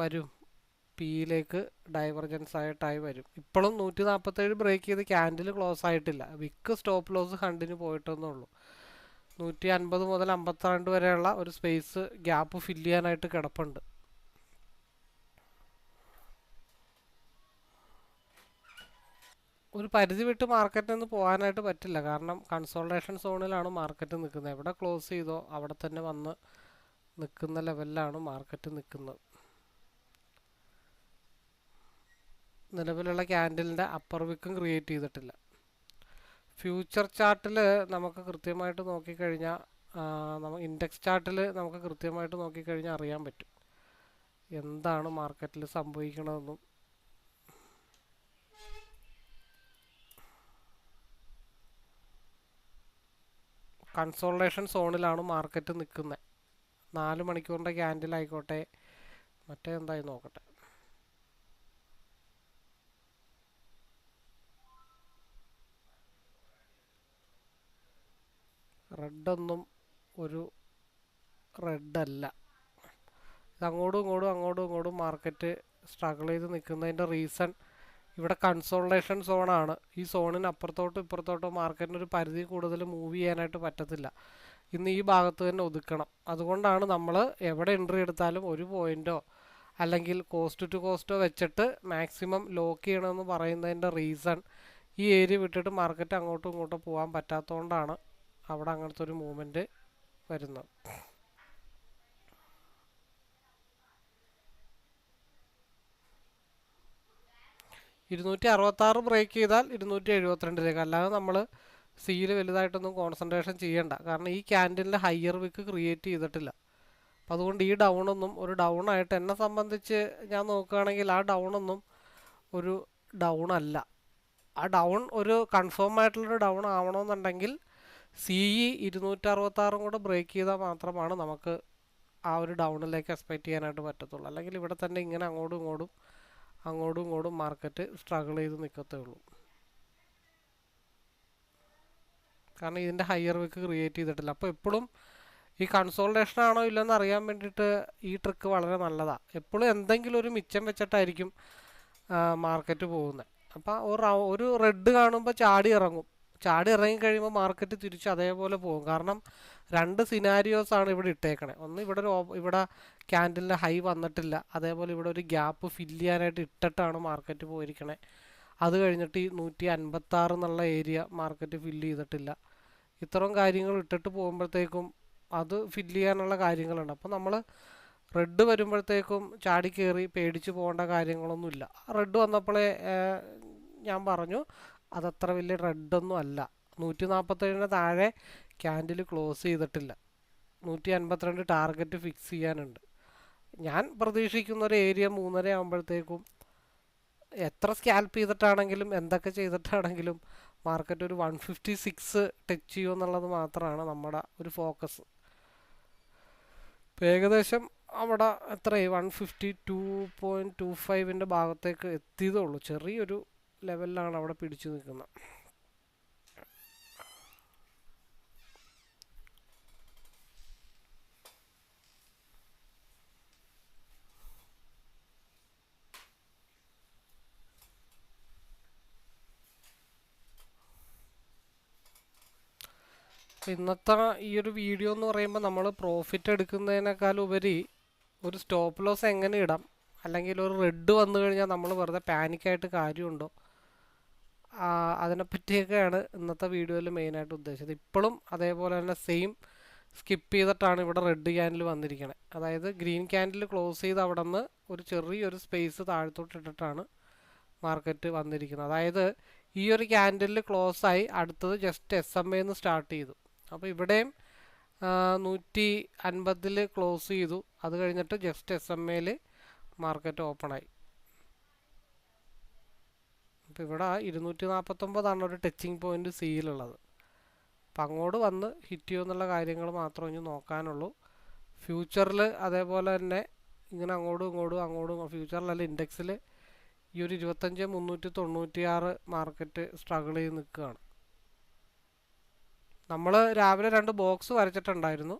വരും, പിയിലേക്ക് ഡൈവർജൻസ് ആയിട്ടായി വരും. ഇപ്പോഴും 147 ബ്രേക്ക് ചെയ്ത് ക്യാൻഡിൽ ക്ലോസ് ആയിട്ടില്ല. വിക്ക് സ്റ്റോപ്പ് ലോസ് കണ്ടിന്യൂ പോയിട്ടെന്നുള്ളൂ. 150 മുതൽ 52 വരെയുള്ള ഒരു സ്പേസ് ഗ്യാപ്പ് ഫില്ല് ചെയ്യാനായിട്ട് കിടപ്പുണ്ട്. ഒരു പരിധി വിട്ട് മാർക്കറ്റിൽ നിന്ന് പോകാനായിട്ട് പറ്റില്ല. കാരണം കൺസോൾട്ടേഷൻ സോണിലാണ് മാർക്കറ്റ് നിൽക്കുന്നത്. എവിടെ ക്ലോസ് ചെയ്തോ അവിടെ തന്നെ വന്ന് നിൽക്കുന്ന ലെവലിലാണ് മാർക്കറ്റ് നിൽക്കുന്നത്. നിലവിലുള്ള ക്യാൻഡിലിൻ്റെ അപ്പർ വിക്കും ക്രിയേറ്റ് ചെയ്തിട്ടില്ല. ഫ്യൂച്ചർ ചാർട്ടിൽ നമുക്ക് കൃത്യമായിട്ട് നോക്കിക്കഴിഞ്ഞാൽ ഇൻഡെക്സ് ചാർട്ടിൽ നമുക്ക് കൃത്യമായിട്ട് നോക്കിക്കഴിഞ്ഞാൽ അറിയാൻ പറ്റും എന്താണ് മാർക്കറ്റിൽ സംഭവിക്കണമെന്നും. കൺസോൾട്ടേഷൻ സോണിലാണ് മാർക്കറ്റ് നിൽക്കുന്നത്. 4 മണിക്കൂറിൻ്റെ ക്യാൻഡിലായിക്കോട്ടെ, മറ്റേ എന്തായി നോക്കട്ടെ. റെഡൊന്നും ഒരു റെഡല്ല. ഇത് അങ്ങോട്ടും ഇങ്ങോട്ടും മാർക്കറ്റ് സ്ട്രഗിൾ ചെയ്ത് നിൽക്കുന്നതിൻ്റെ റീസൺ ഇവിടെ കൺസോൾട്ടേഷൻ സോണാണ്. ഈ സോണിന് അപ്പുറത്തോട്ടും ഇപ്പുറത്തോട്ടും മാർക്കറ്റിനൊരു പരിധി കൂടുതൽ മൂവ് ചെയ്യാനായിട്ട് പറ്റത്തില്ല. ഇന്ന് ഈ ഭാഗത്ത് തന്നെ ഒതുക്കണം. അതുകൊണ്ടാണ് നമ്മൾ എവിടെ എൻട്രി എടുത്താലും 1 പോയിൻറ്റോ അല്ലെങ്കിൽ കോസ്റ്റ് ടു കോസ്റ്റോ വെച്ചിട്ട് മാക്സിമം ലോക്ക് ചെയ്യണമെന്ന് പറയുന്നതിൻ്റെ റീസൺ ഈ ഏരിയ വിട്ടിട്ട് മാർക്കറ്റ് അങ്ങോട്ടും ഇങ്ങോട്ടും പോകാൻ പറ്റാത്തതുകൊണ്ടാണ് അവിടെ അങ്ങനത്തെ ഒരു മൂവ്മെൻറ്റ് വരുന്നത്. $266 ബ്രേക്ക് ചെയ്താൽ 272-ലേക്ക്. അല്ലാതെ നമ്മൾ സിയിൽ വലുതായിട്ടൊന്നും കോൺസെൻട്രേഷൻ ചെയ്യണ്ട. കാരണം ഈ ക്യാൻഡിലിൻ്റെ ഹയർ വിക്ക് ക്രിയേറ്റ് ചെയ്തിട്ടില്ല. അപ്പം അതുകൊണ്ട് ഈ ഡൗണൊന്നും ഒരു ഡൗൺ ആയിട്ട് എന്നെ സംബന്ധിച്ച് ഞാൻ നോക്കുകയാണെങ്കിൽ ആ ഡൗണൊന്നും ഒരു ഡൗൺ അല്ല. ആ ഡൗൺ ഒരു കൺഫേം ആയിട്ടുള്ളൊരു ഡൗൺ ആവണമെന്നുണ്ടെങ്കിൽ CE 266 കൂടെ ബ്രേക്ക് ചെയ്താൽ മാത്രമാണ് നമുക്ക് ആ ഒരു ഡൗണിലേക്ക് എക്സ്പെക്റ്റ് ചെയ്യാനായിട്ട് പറ്റത്തുള്ളൂ. അല്ലെങ്കിൽ ഇവിടെ തന്നെ ഇങ്ങനെ അങ്ങോട്ടും ഇങ്ങോട്ടും മാർക്കറ്റ് സ്ട്രഗിൾ ചെയ്ത് നിൽക്കത്തേ ഉള്ളൂ. കാരണം ഇതിൻ്റെ ഹയർ വിക്ക് ക്രിയേറ്റ് ചെയ്തിട്ടില്ല. അപ്പോൾ എപ്പോഴും ഈ കൺസോൾട്ടേഷൻ ആണോ ഇല്ലെന്ന് അറിയാൻ വേണ്ടിയിട്ട് ഈ ട്രിക്ക് വളരെ നല്ലതാണ്. എപ്പോഴും എന്തെങ്കിലും ഒരു മിച്ചം വെച്ചിട്ടായിരിക്കും മാർക്കറ്റ് പോകുന്നത്. അപ്പോൾ ഒരു റെഡ് കാണുമ്പോൾ ചാടി ഇറങ്ങിക്കഴിയുമ്പോൾ മാർക്കറ്റ് തിരിച്ച് അതേപോലെ പോകും. കാരണം 2 സിനാരിയോസാണ് ഇവിടെ ഇട്ടേക്കണേ. ഒന്ന് ഇവിടെ ക്യാൻഡിലിൻ്റെ ഹൈ വന്നിട്ടില്ല, അതേപോലെ ഇവിടെ ഒരു ഗ്യാപ്പ് ഫില്ല് ചെയ്യാനായിട്ട് ഇട്ടിട്ടാണ് മാർക്കറ്റ് പോയിരിക്കണേ. അത് കഴിഞ്ഞിട്ട് ഈ 156 എന്നുള്ള ഏരിയ മാർക്കറ്റ് ഫില്ല് ചെയ്തിട്ടില്ല. ഇത്തരം കാര്യങ്ങൾ ഇട്ടിട്ട് പോകുമ്പോഴത്തേക്കും അത് ഫില്ല് ചെയ്യാനുള്ള കാര്യങ്ങളുണ്ട്. അപ്പോൾ നമ്മൾ റെഡ് വരുമ്പോഴത്തേക്കും ചാടി കയറി പേടിച്ച് പോകേണ്ട കാര്യങ്ങളൊന്നുമില്ല. റെഡ് വന്നപ്പോഴേ ഞാൻ പറഞ്ഞു അതത്ര വലിയ റെഡൊന്നും അല്ല. 147 താഴെ ക്യാൻഡിൽ ക്ലോസ് ചെയ്തിട്ടില്ല. 152 ടാർഗറ്റ് ഫിക്സ് ചെയ്യാനുണ്ട്. ഞാൻ പ്രതീക്ഷിക്കുന്ന ഒരു ഏരിയ 3:30 ആകുമ്പോഴത്തേക്കും എത്ര സ്കാൽപ്പ് ചെയ്തിട്ടാണെങ്കിലും എന്തൊക്കെ ചെയ്തിട്ടാണെങ്കിലും മാർക്കറ്റ് ഒരു 156 ടച്ച് ചെയ്യുമോ എന്നുള്ളത് മാത്രമാണ് നമ്മുടെ ഒരു ഫോക്കസ്. ഏകദേശം അവിടെ എത്രയായി 152.25 ഭാഗത്തേക്ക് എത്തിയതേ ഉള്ളൂ. ചെറിയൊരു ലെവലിലാണ് അവിടെ പിടിച്ചു നിൽക്കുന്നത്. ഇന്നത്തെ ഈ ഒരു വീഡിയോ എന്ന് പറയുമ്പോൾ നമ്മൾ പ്രോഫിറ്റ് എടുക്കുന്നതിനേക്കാൾ ഉപരി ഒരു സ്റ്റോപ്പ് ലോസ് എങ്ങനെ ഇടാം, അല്ലെങ്കിൽ ഒരു റെഡ് വന്നു കഴിഞ്ഞാൽ നമ്മൾ വെറുതെ പാനിക്കായിട്ട് കാര്യമുണ്ടോ, അതിനെപ്പറ്റിയൊക്കെയാണ് ഇന്നത്തെ വീഡിയോയിൽ മെയിനായിട്ട് ഉദ്ദേശിച്ചത്. ഇപ്പോഴും അതേപോലെ തന്നെ സെയിം സ്കിപ്പ് ചെയ്തിട്ടാണ് ഇവിടെ റെഡ് ക്യാൻഡിൽ വന്നിരിക്കുന്നത്. അതായത് ഗ്രീൻ ക്യാൻഡിൽ ക്ലോസ് ചെയ്ത് അവിടെ നിന്ന് ഒരു ചെറിയൊരു സ്പേസ് താഴത്തോട്ട് ഇട്ടിട്ടാണ് മാർക്കറ്റ് വന്നിരിക്കുന്നത്. അതായത് ഈ ഒരു ക്യാൻഡിൽ ക്ലോസ് ആയി അടുത്തത് ജസ്റ്റ് SMA സ്റ്റാർട്ട് ചെയ്തു. അപ്പോൾ ഇവിടെയും 150 ക്ലോസ് ചെയ്തു. അത് കഴിഞ്ഞിട്ട് ജസ്റ്റ് SMA മാർക്കറ്റ് ഓപ്പണായി. അപ്പോൾ ഇവിടെ 249 ഒരു ടച്ചിങ് പോയിന്റ് സിയിലുള്ളത്. അപ്പം അങ്ങോട്ട് വന്ന് ഹിറ്റ് ചെയ്യുമെന്നുള്ള കാര്യങ്ങൾ മാത്രമേ ഇനി നോക്കാനുള്ളൂ. ഫ്യൂച്ചറിൽ അതേപോലെ തന്നെ ഇങ്ങനെ അങ്ങോട്ടും ഫ്യൂച്ചറിലല്ല ഇൻഡെക്സിൽ ഈ ഒരു 25,396 മാർക്കറ്റ് സ്ട്രഗിൾ ചെയ്ത് നിൽക്കുകയാണ്. നമ്മൾ രാവിലെ 2 ബോക്സ് വരച്ചിട്ടുണ്ടായിരുന്നു.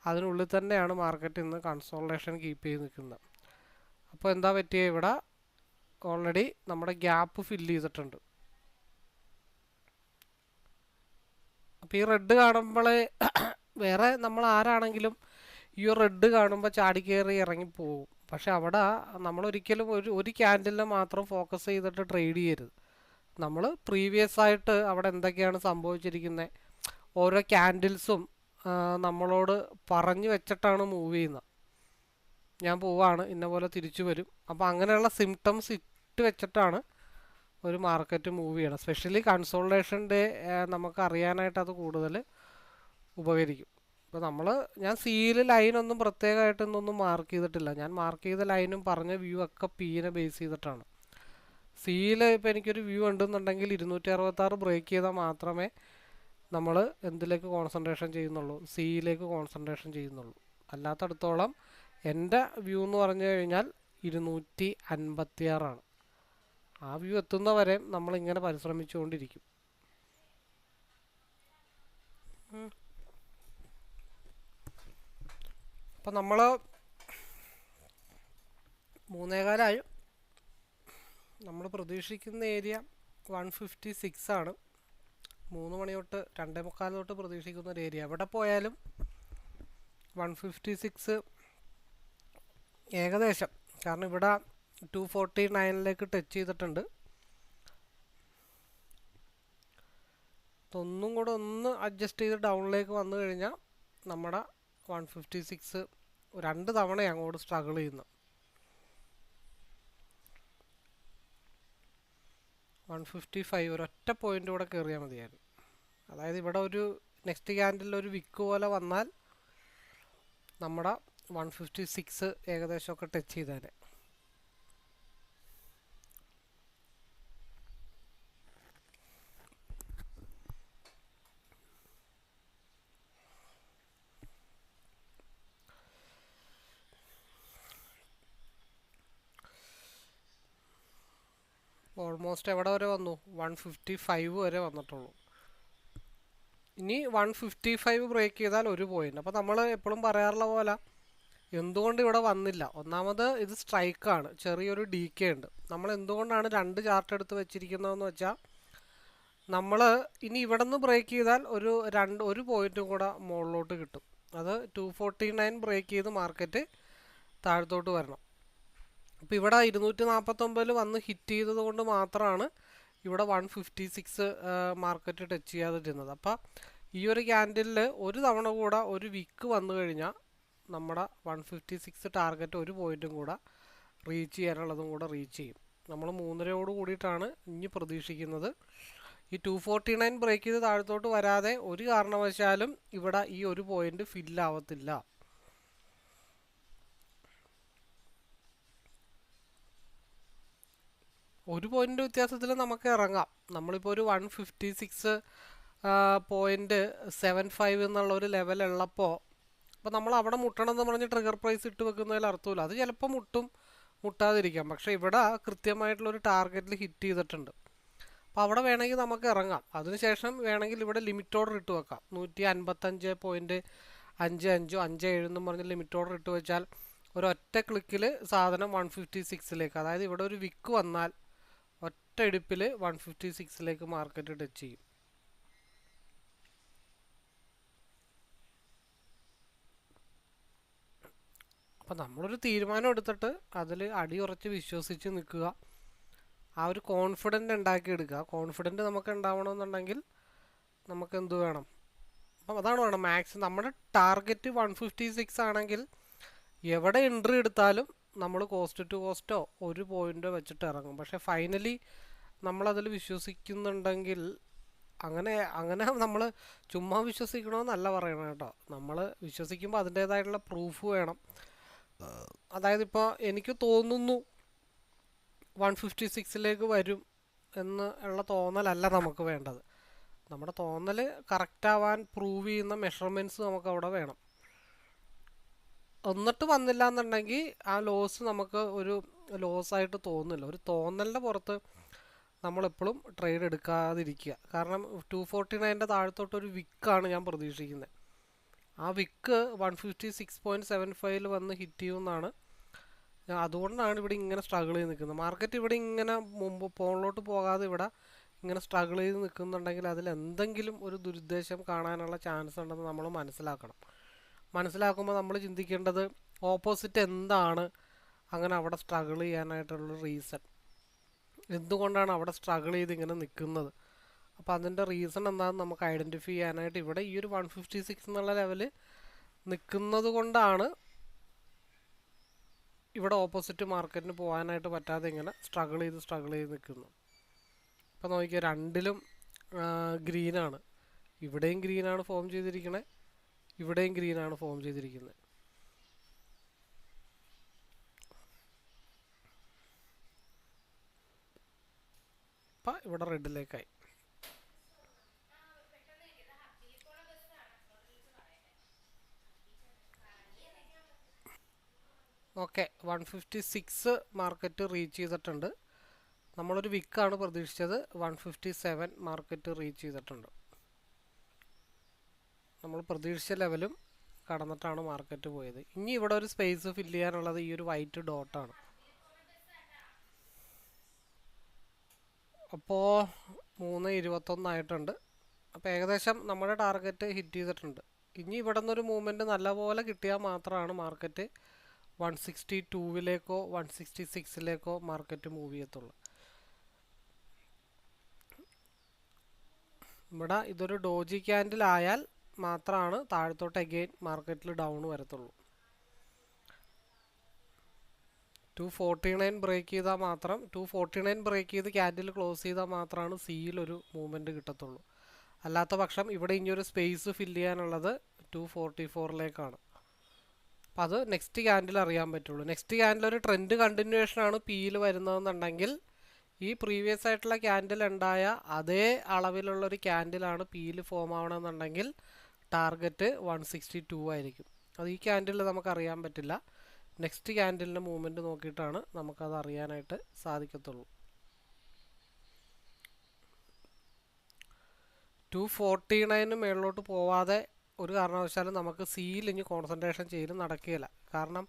അതിനുള്ളിൽ തന്നെയാണ് മാർക്കറ്റ് ഇന്ന് കൺസോൾട്ടേഷൻ കീപ്പ് ചെയ്ത് നിൽക്കുന്നത്. അപ്പോൾ എന്താ പറ്റിയ, ഇവിടെ ഓൾറെഡി നമ്മുടെ ഗ്യാപ്പ് ഫില്ല് ചെയ്തിട്ടുണ്ട്. അപ്പോൾ ഈ റെഡ് കാണുമ്പോൾ വേറെ നമ്മൾ ആരാണെങ്കിലും ഈ റെഡ് കാണുമ്പോൾ ചാടി കയറി ഇറങ്ങിപ്പോവും. പക്ഷെ അവിടെ നമ്മളൊരിക്കലും ഒരു ക്യാൻഡിലിനെ മാത്രം ഫോക്കസ് ചെയ്തിട്ട് ട്രേഡ് ചെയ്യരുത്. നമ്മൾ പ്രീവിയസ് ആയിട്ട് അവിടെ എന്തൊക്കെയാണ് സംഭവിച്ചിരിക്കുന്നത്, ഓരോ ക്യാൻഡിൽസും നമ്മളോട് പറഞ്ഞു വെച്ചിട്ടാണ് മൂവ് ചെയ്യുന്നത്. ഞാൻ പോവാണ്, ഇന്ന പോലെ തിരിച്ചു വരും. അപ്പോൾ അങ്ങനെയുള്ള സിംറ്റംസ് ഇട്ട് വെച്ചിട്ടാണ് ഒരു മാർക്കറ്റ് മൂവ് ചെയ്യണം. സ്പെഷ്യലി കൺസോൾട്ടേഷൻ്റെ നമുക്ക് അറിയാനായിട്ട് അത് കൂടുതൽ ഉപകരിക്കും. ഇപ്പോൾ ഞാൻ സിയിൽ ലൈനൊന്നും പ്രത്യേകമായിട്ട് ഇന്നൊന്നും മാർക്ക് ചെയ്തിട്ടില്ല. ഞാൻ മാർക്ക് ചെയ്ത ലൈനും പറഞ്ഞ വ്യൂ ഒക്കെ പീനെ ബേസ് ചെയ്തിട്ടാണ്. സിയിൽ ഇപ്പോൾ എനിക്കൊരു വ്യൂ ഉണ്ടെന്നുണ്ടെങ്കിൽ 266 ബ്രേക്ക് ചെയ്താൽ മാത്രമേ നമ്മൾ എന്തിലേക്ക് കോൺസെൻട്രേഷൻ ചെയ്യുന്നുള്ളൂ, സിയിലേക്ക് കോൺസെൻട്രേഷൻ ചെയ്യുന്നുള്ളൂ. അല്ലാത്തടത്തോളം എൻ്റെ വ്യൂ എന്ന് പറഞ്ഞു കഴിഞ്ഞാൽ 256. ആ വ്യൂ എത്തുന്നവരെ നമ്മളിങ്ങനെ പരിശ്രമിച്ചുകൊണ്ടിരിക്കും. അപ്പം നമ്മൾ 3:15 നമ്മൾ പ്രതീക്ഷിക്കുന്ന ഏരിയ 156 ആണ്. 3 മണി തൊട്ട് 2:45 തൊട്ട് പ്രതീക്ഷിക്കുന്ന ഒരു ഏരിയ. എവിടെ പോയാലും 156 ഏകദേശം, കാരണം ഇവിടെ 249 ടച്ച് ചെയ്തിട്ടുണ്ട്. ഒന്നും കൂടെ ഒന്ന് അഡ്ജസ്റ്റ് ചെയ്ത് ഡൗണിലേക്ക് വന്നു കഴിഞ്ഞാൽ നമ്മുടെ 156 2 തവണ അങ്ങോട്ട് സ്ട്രഗിൾ ചെയ്യുന്നു. 155 ഒരൊറ്റ പോയിന്റ് കൂടെ കയറിയാൽ മതിയായിരുന്നു. അതായത് ഇവിടെ ഒരു നെക്സ്റ്റ് ക്യാൻഡിൽ ഒരു വിക്ക് പോലെ വന്നാൽ നമ്മുടെ 156 ഏകദേശമൊക്കെ ടച്ച് ചെയ്തേനെ. ഓൾമോസ്റ്റ് എവിടെ വരെ വന്നു, 155 വരെ വന്നിട്ടുള്ളൂ. ഇനി 155 ബ്രേക്ക് ചെയ്താൽ ഒരു പോയിന്റ്. അപ്പോൾ നമ്മൾ എപ്പോഴും പറയാറുള്ള പോലെ എന്തുകൊണ്ട് ഇവിടെ വന്നില്ല, ഒന്നാമത് ഇത് സ്ട്രൈക്കാണ്, ചെറിയൊരു DK ഉണ്ട്. നമ്മൾ എന്തുകൊണ്ടാണ് 2 ചാർട്ട് എടുത്ത് വെച്ചിരിക്കുന്നതെന്ന് വെച്ചാൽ നമ്മൾ ഇനി ഇവിടെ നിന്ന് ബ്രേക്ക് ചെയ്താൽ ഒരു പോയിന്റും കൂടെ മുകളിലോട്ട് കിട്ടും. അത് 249 ബ്രേക്ക് ചെയ്ത് മാർക്കറ്റ് താഴത്തോട്ട് വരണം. അപ്പോൾ ഇവിടെ 249 വന്ന് ഹിറ്റ് ചെയ്തത് കൊണ്ട് മാത്രമാണ് ഇവിടെ 156 മാർക്കറ്റ് ടച്ച് ചെയ്യാതിരുന്നത്. അപ്പോൾ ഈ ഒരു ക്യാൻഡിലിൽ ഒരു തവണ കൂടെ ഒരു വിക്ക് വന്നു കഴിഞ്ഞാൽ നമ്മുടെ 156 ടാർഗറ്റ് ഒരു പോയിന്റും കൂടെ റീച്ച് ചെയ്യാനുള്ളതും കൂടെ റീച്ച് ചെയ്യും. നമ്മൾ 3:30 കൂടിയിട്ടാണ് ഇനി പ്രതീക്ഷിക്കുന്നത്. ഈ 249 ബ്രേക്ക് ചെയ്ത് താഴത്തോട്ട് വരാതെ ഒരു കാരണവശാലും ഇവിടെ ഈ ഒരു പോയിന്റ് ഫില്ലാവത്തില്ല. ഒരു പോയിന്റ് വ്യത്യാസത്തിൽ നമുക്ക് ഇറങ്ങാം. നമ്മളിപ്പോൾ ഒരു 156.75 എന്നുള്ള ഒരു ലെവൽ ഉള്ളപ്പോൾ അപ്പോൾ നമ്മൾ അവിടെ മുട്ടണം എന്ന് പറഞ്ഞ് ട്രിഗർ പ്രൈസ് ഇട്ട് വെക്കുന്നതിൽ അർത്ഥമില്ല. അത് ചിലപ്പോൾ മുട്ടും മുട്ടാതിരിക്കാം. പക്ഷേ ഇവിടെ കൃത്യമായിട്ടുള്ളൊരു ടാർഗറ്റിൽ ഹിറ്റ് ചെയ്തിട്ടുണ്ട്. അപ്പോൾ അവിടെ വേണമെങ്കിൽ നമുക്ക് ഇറങ്ങാം. അതിനുശേഷം വേണമെങ്കിൽ ഇവിടെ ലിമിറ്റ് ഓർഡർ ഇട്ട് വെക്കാം. 155.55 എന്നും പറഞ്ഞ് ലിമിറ്റ് ഓർഡർ ഇട്ട് വെച്ചാൽ ഒരൊറ്റ ക്ലിക്കിൽ സാധനം 156ലേക്ക്, അതായത് ഇവിടെ ഒരു വിക്ക് വന്നാൽ ഒറ്റ എടുപ്പിൽ 156ലേക്ക് മാർക്കറ്റ് ടച്ച് ചെയ്യും. അപ്പോൾ നമ്മളൊരു തീരുമാനം എടുത്തിട്ട് അതിൽ അടിയുറച്ച് വിശ്വസിച്ച് നിൽക്കുക. ആ ഒരു കോൺഫിഡൻറ്റ് ഉണ്ടാക്കിയെടുക്കുക. കോൺഫിഡൻറ്റ് നമുക്ക് ഉണ്ടാവണമെന്നുണ്ടെങ്കിൽ നമുക്ക് എന്ത് വേണം? അപ്പം അതാണ് വേണം മാക്സിമം. നമ്മുടെ ടാർഗറ്റ് 156 ആണെങ്കിൽ എവിടെ എൻട്രി എടുത്താലും നമ്മൾ കോസ്റ്റ് ടു കോസ്റ്റോ ഒരു പോയിൻ്റോ വെച്ചിട്ട് ഇറങ്ങും. പക്ഷേ ഫൈനലി നമ്മളതിൽ വിശ്വസിക്കുന്നുണ്ടെങ്കിൽ അങ്ങനെ നമ്മൾ ചുമ്മാ വിശ്വസിക്കണമെന്നല്ല പറയണം കേട്ടോ. നമ്മൾ വിശ്വസിക്കുമ്പോൾ അതിൻ്റേതായിട്ടുള്ള പ്രൂഫ് വേണം. അതായത് ഇപ്പോൾ എനിക്ക് തോന്നുന്നു 156ലേക്ക് വരും എന്ന് ഉള്ള തോന്നലല്ല നമുക്ക് വേണ്ടത്. നമ്മുടെ തോന്നൽ കറക്റ്റാവാൻ പ്രൂവ് ചെയ്യുന്ന മെഷർമെൻറ്റ്സ് നമുക്ക് അവിടെ വേണം. എന്നിട്ട് വന്നില്ല എന്നുണ്ടെങ്കിൽ ആ ലോസ് നമുക്ക് ഒരു ലോസായിട്ട് തോന്നില്ല. ഒരു തോന്നലിൻ്റെ പുറത്ത് നമ്മളെപ്പോഴും ട്രേഡ് എടുക്കാതിരിക്കുക. കാരണം 249ൻ്റെ താഴത്തോട്ടൊരു വിക്കാണ് ഞാൻ പ്രതീക്ഷിക്കുന്നത്. ആ വിക്ക് 156.75 വന്ന് ഹിറ്റ് ചെയ്യുമെന്നാണ്. അതുകൊണ്ടാണ് ഇവിടെ ഇങ്ങനെ സ്ട്രഗിൾ ചെയ്ത് നിൽക്കുന്നത്. മാർക്കറ്റ് ഇവിടെ ഇങ്ങനെ മുമ്പ് പോളിലോട്ട് പോകാതെ ഇവിടെ ഇങ്ങനെ സ്ട്രഗിൾ ചെയ്ത് നിൽക്കുന്നുണ്ടെങ്കിൽ അതിൽ എന്തെങ്കിലും ഒരു ദുരുദ്ദേശം കാണാനുള്ള ചാൻസ് ഉണ്ടെന്ന് നമ്മൾ മനസ്സിലാക്കുമ്പോൾ നമ്മൾ ചിന്തിക്കേണ്ടത് ഓപ്പോസിറ്റ് എന്താണ് അങ്ങനെ അവിടെ സ്ട്രഗിൾ ചെയ്യാനായിട്ടുള്ള റീസൺ, എന്തുകൊണ്ടാണ് അവിടെ സ്ട്രഗിൾ ചെയ്ത് ഇങ്ങനെ നിൽക്കുന്നത്. അപ്പോൾ അതിൻ്റെ റീസൺ എന്താണെന്ന് നമുക്ക് ഐഡൻറ്റിഫൈ ചെയ്യാനായിട്ട് ഇവിടെ ഈ ഒരു 156 എന്നുള്ള ലെവൽ നിൽക്കുന്നത് കൊണ്ടാണ് ഇവിടെ ഓപ്പോസിറ്റ് മാർക്കറ്റിന് പോകാനായിട്ട് പറ്റാതെ ഇങ്ങനെ സ്ട്രഗിൾ ചെയ്ത് നിൽക്കുന്നു. ഇപ്പോൾ നോക്കിയാൽ രണ്ടിലും ഗ്രീനാണ്. ഇവിടെയും ഗ്രീനാണ് ഫോം ചെയ്തിരിക്കുന്നത്, ഇവിടെയും ഗ്രീനാണ് ഫോം ചെയ്തിരിക്കുന്നത്. അപ്പം ഇവിടെ റെഡിലേക്കായി. ഓക്കെ, 156 മാർക്കറ്റ് റീച്ച് ചെയ്തിട്ടുണ്ട്. നമ്മളൊരു വിക്കാണ് പ്രതീക്ഷിച്ചത്. 157 മാർക്കറ്റ് റീച്ച് ചെയ്തിട്ടുണ്ട്. നമ്മൾ പ്രതീക്ഷിച്ച ലെവലും കടന്നിട്ടാണ് മാർക്കറ്റ് പോയത്. ഇനി ഇവിടെ ഒരു സ്പേസ് ഫില്ല് ചെയ്യാനുള്ളത് ഈ ഒരു വൈറ്റ് ഡോട്ടാണ്. അപ്പോൾ 3:21 ആയിട്ടുണ്ട്. അപ്പോൾ ഏകദേശം നമ്മുടെ ടാർഗറ്റ് ഹിറ്റ് ചെയ്തിട്ടുണ്ട്. ഇനി ഇവിടെ നിന്നൊരു മൂവ്മെൻറ്റ് നല്ലപോലെ കിട്ടിയാൽ മാത്രമാണ് മാർക്കറ്റ് 162ലേക്കോ 166ലേക്കോ മാർക്കറ്റ് മൂവ് ചെയ്യത്തുള്ളൂ. ഇവിടെ ഇതൊരു ഡോജി ക്യാൻഡിൽ ആയാൽ മാത്രമാണ് താഴത്തോട്ട് അഗെയിൻ മാർക്കറ്റിൽ ഡൗൺ വരത്തുള്ളൂ. 249 ബ്രേക്ക് ചെയ്താൽ മാത്രം 249 ബ്രേക്ക് ചെയ്ത് ക്യാൻഡിൽ ക്ലോസ് ചെയ്താൽ മാത്രമാണ് സിയിലൊരു മൂവ്മെൻറ്റ് കിട്ടത്തുള്ളൂ. അല്ലാത്ത പക്ഷം ഇവിടെ ഇനിയൊരു സ്പേസ് ഫില്ല് ചെയ്യാനുള്ളത് 244ലേക്കാണ്. അപ്പോൾ അത് നെക്സ്റ്റ് ക്യാൻഡിൽ അറിയാൻ പറ്റുള്ളൂ. നെക്സ്റ്റ് ക്യാൻഡിൽ ഒരു ട്രെൻഡ് കണ്ടിന്യൂവേഷനാണ് പിയിൽ വരുന്നതെന്നുണ്ടെങ്കിൽ ഈ പ്രീവിയസ് ആയിട്ടുള്ള ക്യാൻഡിൽ ഉണ്ടായ അതേ അളവിലുള്ളൊരു ക്യാൻഡിലാണ് പിയിൽ ഫോം ആവണമെന്നുണ്ടെങ്കിൽ ടാർഗറ്റ് 162 ആയിരിക്കും. അത് ഈ ക്യാൻഡിൽ നമുക്കറിയാൻ പറ്റില്ല. നെക്സ്റ്റ് ക്യാൻഡിലിൻ്റെ മൂവ്മെൻറ്റ് നോക്കിയിട്ടാണ് നമുക്കത് അറിയാനായിട്ട് സാധിക്കത്തുള്ളൂ. 249 മേളിലോട്ട് പോവാതെ ഒരു കാരണവശാലും നമുക്ക് സിയിൽ ഇനി കോൺസെൻട്രേഷൻ ചെയ്യലും നടക്കുകയില്ല. കാരണം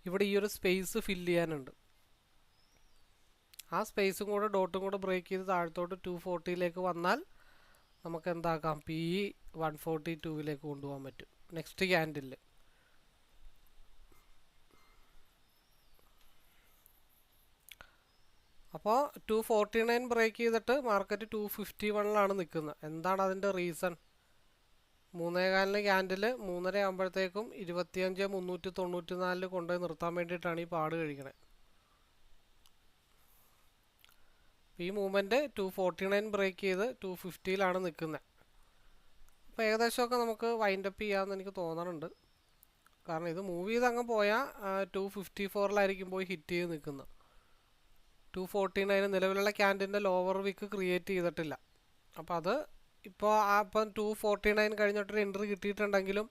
ഇവിടെ ഈ ഒരു സ്പേസ് ഫില്ല് ചെയ്യാനുണ്ട്. ആ സ്പേസും കൂടെ ഡോട്ടും കൂടെ ബ്രേക്ക് ചെയ്ത് താഴത്തോട്ട് 240ലേക്ക് വന്നാൽ നമുക്ക് എന്താക്കാം, പി 142ലേക്ക് കൊണ്ടുപോകാൻ പറ്റും നെക്സ്റ്റ് ക്യാൻഡിൽ. അപ്പോൾ 249 ബ്രേക്ക് ചെയ്തിട്ട് മാർക്കറ്റ് 251 നിൽക്കുന്നത്. എന്താണ് അതിൻ്റെ റീസൺ? 3:15 ക്യാൻഡിൽ 3:30 ആകുമ്പോഴത്തേക്കും 25,394 കൊണ്ടുപോയി നിർത്താൻ വേണ്ടിയിട്ടാണ് ഈ പാട് കഴിക്കണത്. ഈ മൂവ്മെൻറ്റ് 249 ബ്രേക്ക് ചെയ്ത് 250 നിൽക്കുന്നത്. അപ്പോൾ ഏകദേശമൊക്കെ നമുക്ക് വൈൻഡപ്പ് ചെയ്യാമെന്ന് എനിക്ക് തോന്നുന്നുണ്ട്. കാരണം ഇത് മൂവ് ചെയ്ത് അങ്ങ് പോയാൽ 254 പോയി ഹിറ്റ് ചെയ്ത് നിൽക്കുന്നത്. 249 നിലവിലുള്ള ക്യാൻഡിൻ്റെ ലോവർ വിക്ക് ക്രിയേറ്റ് ചെയ്തിട്ടില്ല. അപ്പോൾ അത് ഇപ്പോൾ ഇപ്പം 249 കഴിഞ്ഞിട്ടൊരു എൻട്രി കിട്ടിയിട്ടുണ്ടെങ്കിലും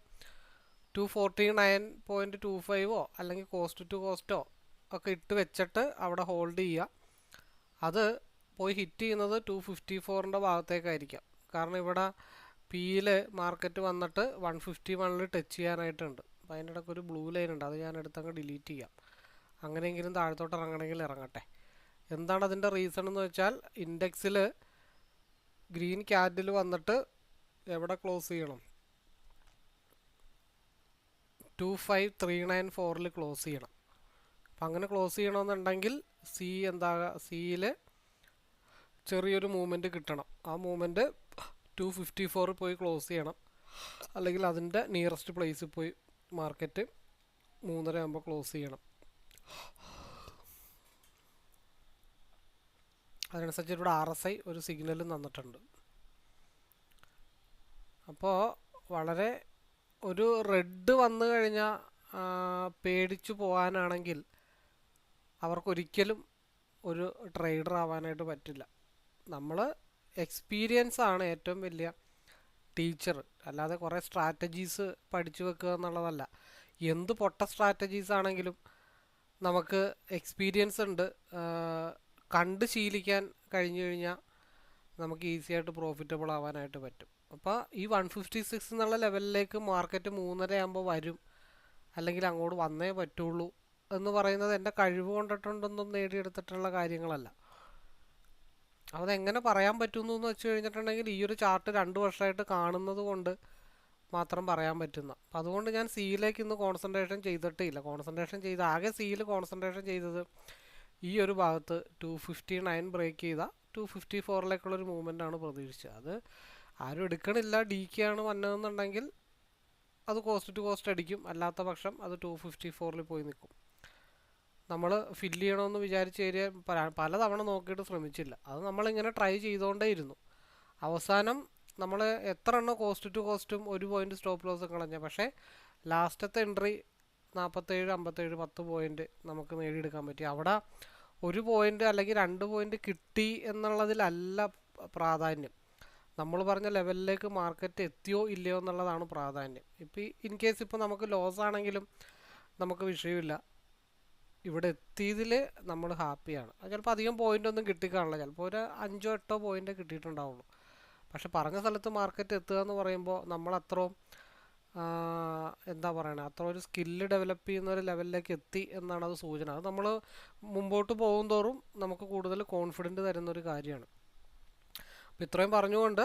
249.25 അല്ലെങ്കിൽ കോസ്റ്റ് ടു കോസ്റ്റോ ഒക്കെ ഇട്ട് വെച്ചിട്ട് അവിടെ ഹോൾഡ് ചെയ്യുക. അത് പോയി ഹിറ്റ് ചെയ്യുന്നത് 254 ഭാഗത്തേക്കായിരിക്കാം. കാരണം ഇവിടെ പിയിൽ മാർക്കറ്റ് വന്നിട്ട് 151 ടച്ച് ചെയ്യാനായിട്ടുണ്ട്. അപ്പോൾ അതിൻ്റെ ഇടയ്ക്ക് ഒരു ബ്ലൂ ലൈൻ ഉണ്ട്, അത് ഞാൻ എടുത്തങ്ങ് ഡിലീറ്റ് ചെയ്യാം. അങ്ങനെയെങ്കിലും താഴത്തോട്ട് ഇറങ്ങണമെങ്കിൽ ഇറങ്ങട്ടെ. എന്താണ് അതിൻ്റെ റീസൺ എന്ന് വെച്ചാൽ, ഇൻഡെക്സിൽ ഗ്രീൻ ക്യാൻഡിൽ വന്നിട്ട് എവിടെ ക്ലോസ് ചെയ്യണം? 25394 ക്ലോസ് ചെയ്യണം. അപ്പം അങ്ങനെ ക്ലോസ് ചെയ്യണമെന്നുണ്ടെങ്കിൽ സിയിൽ ചെറിയൊരു മൂവ്മെൻറ്റ് കിട്ടണം. ആ മൂവ്മെൻറ്റ് 254 പോയി ക്ലോസ് ചെയ്യണം. അല്ലെങ്കിൽ അതിൻ്റെ നിയറസ്റ്റ് പ്ലേസിൽ പോയി മാർക്കറ്റ് 3:30 ആകുമ്പോൾ ക്ലോസ് ചെയ്യണം. അതിനനുസരിച്ച് ഇവിടെ RSI ഒരു സിഗ്നലും തന്നിട്ടുണ്ട്. അപ്പോൾ വളരെ ഒരു റെഡ് വന്നു കഴിഞ്ഞാൽ പേടിച്ചു പോകാനാണെങ്കിൽ അവർക്കൊരിക്കലും ഒരു ട്രേഡർ ആവാനായിട്ട് പറ്റില്ല. നമ്മൾ എക്സ്പീരിയൻസ് ആണ് ഏറ്റവും വലിയ ടീച്ചർ, അല്ലാതെ കുറേ സ്ട്രാറ്റജീസ് പഠിച്ചു വെക്കുക എന്നുള്ളതല്ല. എന്ത് പൊട്ട സ്ട്രാറ്റജീസ് ആണെങ്കിലും നമുക്ക് എക്സ്പീരിയൻസ് ഉണ്ട്, കണ്ട് ശീലിക്കാൻ കഴിഞ്ഞു കഴിഞ്ഞാൽ നമുക്ക് ഈസി ആയിട്ട് പ്രോഫിറ്റബിൾ ആവാനായിട്ട് പറ്റും. അപ്പോൾ ഈ 156 എന്നുള്ള ലെവലിലേക്ക് മാർക്കറ്റ് 3:30 ആകുമ്പോൾ വരും, അല്ലെങ്കിൽ അങ്ങോട്ട് വന്നേ പറ്റുള്ളൂ എന്ന് പറയുന്നത് എൻ്റെ കഴിവ് കൊണ്ടിട്ടുണ്ടെന്നും നേടിയെടുത്തിട്ടുള്ള കാര്യങ്ങളല്ല. അതെങ്ങനെ പറയാൻ പറ്റുന്നു എന്ന് വെച്ച് കഴിഞ്ഞിട്ടുണ്ടെങ്കിൽ ഈ ഒരു ചാർട്ട് 2 വർഷമായിട്ട് കാണുന്നത് കൊണ്ട് മാത്രം പറയാൻ പറ്റുന്ന. അപ്പം അതുകൊണ്ട് ഞാൻ സിയിലേക്ക് ഇന്ന് കോൺസെൻട്രേഷൻ ചെയ്തിട്ടില്ല. ആകെ സിയിൽ കോൺസെൻട്രേഷൻ ചെയ്തത് ഈ ഒരു ഭാഗത്ത് 259 ബ്രേക്ക് ചെയ്ത 254 മൂവ്മെൻ്റ് ആണ് പ്രതീക്ഷിച്ചത്. അത് ആരും എടുക്കണില്ല. DK വന്നതെന്നുണ്ടെങ്കിൽ അത് കോസ്റ്റ് ടു കോസ്റ്റ് അടിക്കും, അല്ലാത്ത പക്ഷം അത് 254 പോയി നിൽക്കും. നമ്മൾ ഫില്ല് ചെയ്യണമെന്ന് വിചാരിച്ച് പലതവണ നോക്കിയിട്ട് ശ്രമിച്ചില്ല. അത് നമ്മളിങ്ങനെ ട്രൈ ചെയ്തുകൊണ്ടേ ഇരുന്നു. അവസാനം നമ്മൾ എത്ര എണ്ണം കോസ്റ്റ് ടു കോസ്റ്റും 1 പോയിൻ്റ് സ്റ്റോപ്പ് ലോസ് കളഞ്ഞ, പക്ഷേ ലാസ്റ്റത്തെ എൻട്രി 47, 57, 10 പോയിൻ്റ് നമുക്ക് നേടിയെടുക്കാൻ പറ്റി. അവിടെ 1 പോയിൻ്റ് അല്ലെങ്കിൽ 2 പോയിൻ്റ് കിട്ടി എന്നുള്ളതിലല്ല പ്രാധാന്യം, നമ്മൾ പറഞ്ഞ ലെവലിലേക്ക് മാർക്കറ്റ് എത്തിയോ ഇല്ലയോ എന്നുള്ളതാണ് പ്രാധാന്യം. ഇപ്പോൾ ഇൻ കേസ് ഇപ്പോൾ നമുക്ക് ലോസ് ആണെങ്കിലും നമുക്ക് വിഷയമില്ല, ഇവിടെ എത്തിയതിൽ നമ്മൾ ഹാപ്പിയാണ്. അത് ചിലപ്പോൾ അധികം പോയിൻ്റ് ഒന്നും കിട്ടിക്കാണില്ല, ചിലപ്പോൾ ഒരു 5-8 പോയിൻ്റ് കിട്ടിയിട്ടുണ്ടാവുള്ളൂ. പക്ഷെ പറഞ്ഞ സ്ഥലത്ത് മാർക്കറ്റ് എത്തുക എന്ന് പറയുമ്പോൾ നമ്മൾ അത്രയും എന്താ പറയണത്, അത്ര ഒരു സ്കില്ല് ഡെവലപ്പ് ചെയ്യുന്ന ഒരു ലെവലിലേക്ക് എത്തി എന്നാണ് അത് സൂചന. അത് നമ്മൾ മുമ്പോട്ട് പോകും തോറും നമുക്ക് കൂടുതൽ കോൺഫിഡൻറ്റ് തരുന്നൊരു കാര്യമാണ്. അപ്പോൾ ഇത്രയും പറഞ്ഞുകൊണ്ട്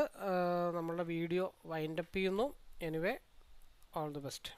നമ്മളുടെ വീഡിയോ വൈൻഡപ്പ് ചെയ്യുന്നു. Anyway, all the best.